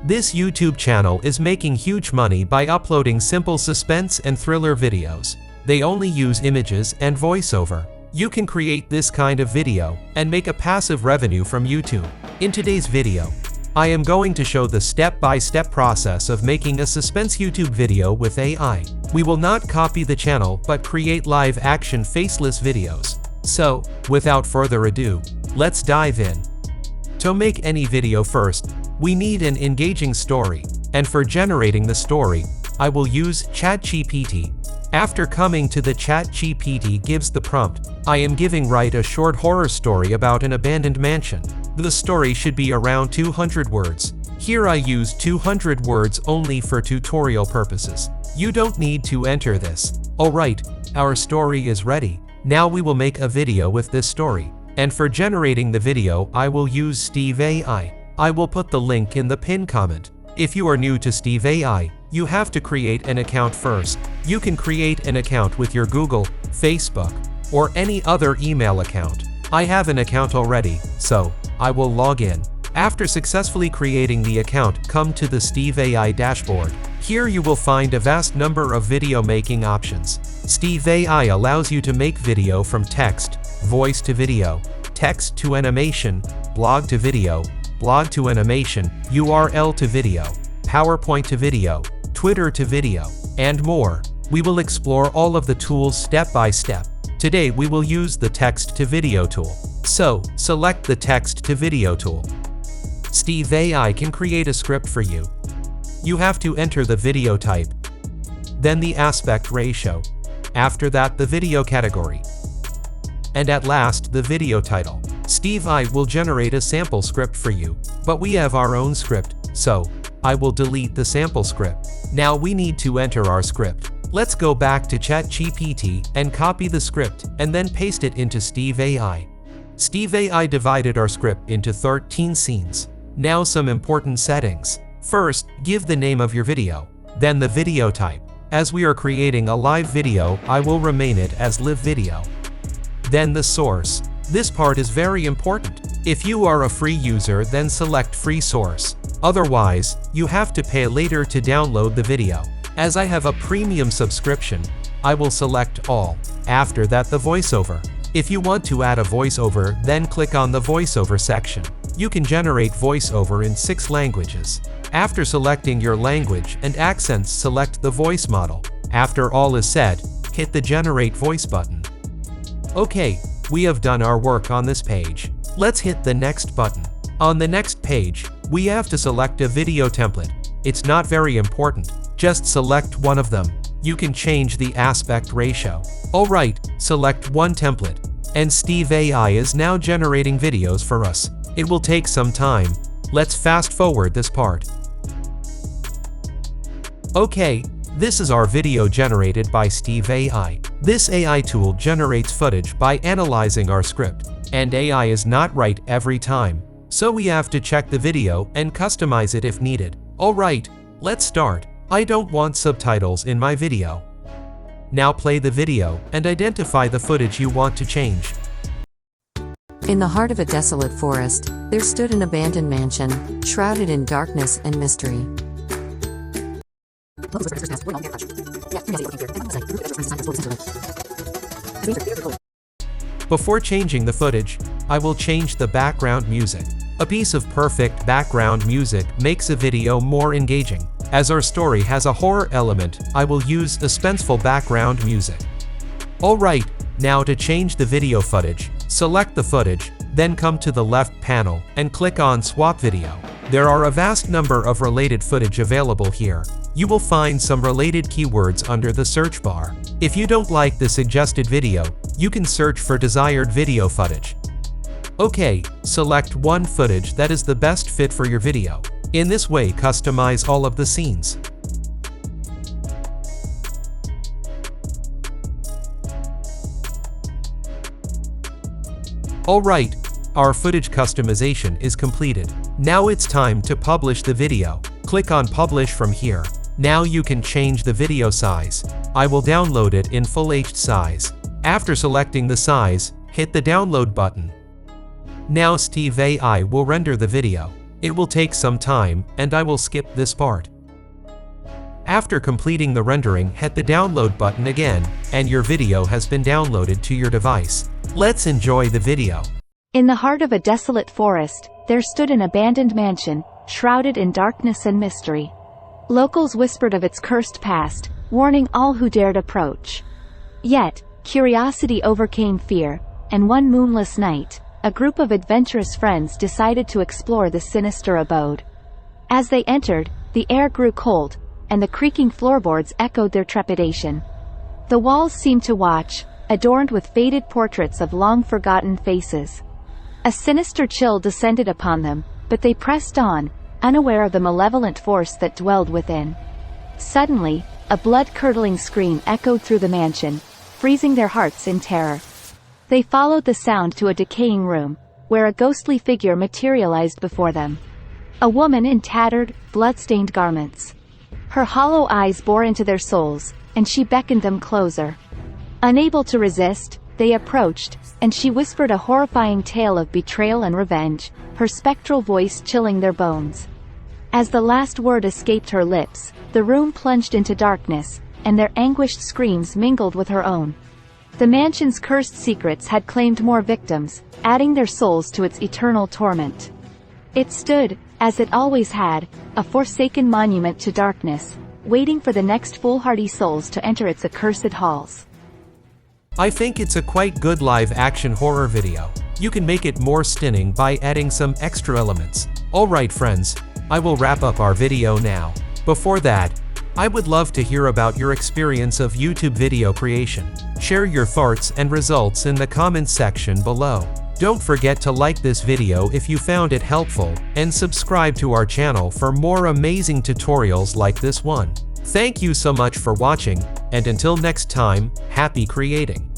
This YouTube channel is making huge money by uploading simple suspense and thriller videos. They only use images and voiceover. You can create this kind of video and make a passive revenue from YouTube. In today's video, I am going to show the step-by-step process of making a suspense YouTube video with AI. We will not copy the channel but create live-action faceless videos. So, without further ado, let's dive in. To make any video first, we need an engaging story, and for generating the story, I will use ChatGPT. After coming to the ChatGPT gives the prompt, I am giving write a short horror story about an abandoned mansion. The story should be around 200 words. Here I use 200 words only for tutorial purposes. You don't need to enter this. Alright, our story is ready. Now we will make a video with this story. And for generating the video, I will use Steve AI. I will put the link in the pinned comment. If you are new to Steve AI, you have to create an account first. You can create an account with your Google, Facebook, or any other email account. I have an account already, so I will log in. After successfully creating the account, come to the Steve AI dashboard. Here you will find a vast number of video making options. Steve AI allows you to make video from text, voice to video, text to animation, blog to video, blog to animation, URL to video, PowerPoint to video, Twitter to video, and more. We will explore all of the tools step by step. Today we will use the text to video tool. So, select the text to video tool. Steve AI can create a script for you. You have to enter the video type, then the aspect ratio, after that the video category, and at last the video title. Steve AI will generate a sample script for you, but we have our own script, so I will delete the sample script. Now we need to enter our script. Let's go back to ChatGPT and copy the script and then paste it into Steve AI. Steve AI divided our script into 13 scenes. Now some important settings. First, give the name of your video, then the video type. As we are creating a live video, I will rename it as live video. Then the source. This part is very important. If you are a free user, then select free source. Otherwise, you have to pay later to download the video. As I have a premium subscription, I will select all. After that, the voiceover. If you want to add a voiceover, then click on the voiceover section. You can generate voiceover in 6 languages. After selecting your language and accents, select the voice model. After all is said, hit the generate voice button. Okay, we have done our work on this page. Let's hit the next button. On the next page, we have to select a video template. It's not very important, just select one of them. You can change the aspect ratio. Alright, select one template. And Steve AI is now generating videos for us. It will take some time. Let's fast forward this part. Okay, this is our video generated by Steve AI. This AI tool generates footage by analyzing our script, and AI is not right every time, so we have to check the video and customize it if needed. Alright, let's start. I don't want subtitles in my video. Now play the video and identify the footage you want to change. In the heart of a desolate forest, there stood an abandoned mansion, shrouded in darkness and mystery. Before changing the footage, I will change the background music. A piece of perfect background music makes a video more engaging. As our story has a horror element, I will use suspenseful background music. Alright, now to change the video footage, select the footage, then come to the left panel and click on Swap Video. There are a vast number of related footage available here. You will find some related keywords under the search bar. If you don't like the suggested video, you can search for desired video footage. Okay, select one footage that is the best fit for your video. In this way, customize all of the scenes. Alright, our footage customization is completed. Now it's time to publish the video. Click on Publish from here. Now you can change the video size. I will download it in Full HD size. After selecting the size, hit the download button. Now Steve AI will render the video. It will take some time, and I will skip this part. After completing the rendering, hit the download button again, and your video has been downloaded to your device. Let's enjoy the video. In the heart of a desolate forest, there stood an abandoned mansion, shrouded in darkness and mystery. Locals whispered of its cursed past, warning all who dared approach. Yet, curiosity overcame fear, and one moonless night, a group of adventurous friends decided to explore the sinister abode. As they entered, the air grew cold, and the creaking floorboards echoed their trepidation. The walls seemed to watch, adorned with faded portraits of long-forgotten faces. A sinister chill descended upon them, but they pressed on, unaware of the malevolent force that dwelled within. Suddenly, a blood-curdling scream echoed through the mansion, freezing their hearts in terror. They followed the sound to a decaying room, where a ghostly figure materialized before them. A woman in tattered, blood-stained garments. Her hollow eyes bore into their souls, and she beckoned them closer. Unable to resist, they approached, and she whispered a horrifying tale of betrayal and revenge, her spectral voice chilling their bones. As the last word escaped her lips, the room plunged into darkness, and their anguished screams mingled with her own. The mansion's cursed secrets had claimed more victims, adding their souls to its eternal torment. It stood, as it always had, a forsaken monument to darkness, waiting for the next foolhardy souls to enter its accursed halls. I think it's a quite good live-action horror video. You can make it more stunning by adding some extra elements. Alright friends, I will wrap up our video now. Before that, I would love to hear about your experience of YouTube video creation. Share your thoughts and results in the comments section below. Don't forget to like this video if you found it helpful, and subscribe to our channel for more amazing tutorials like this one. Thank you so much for watching, and until next time, happy creating.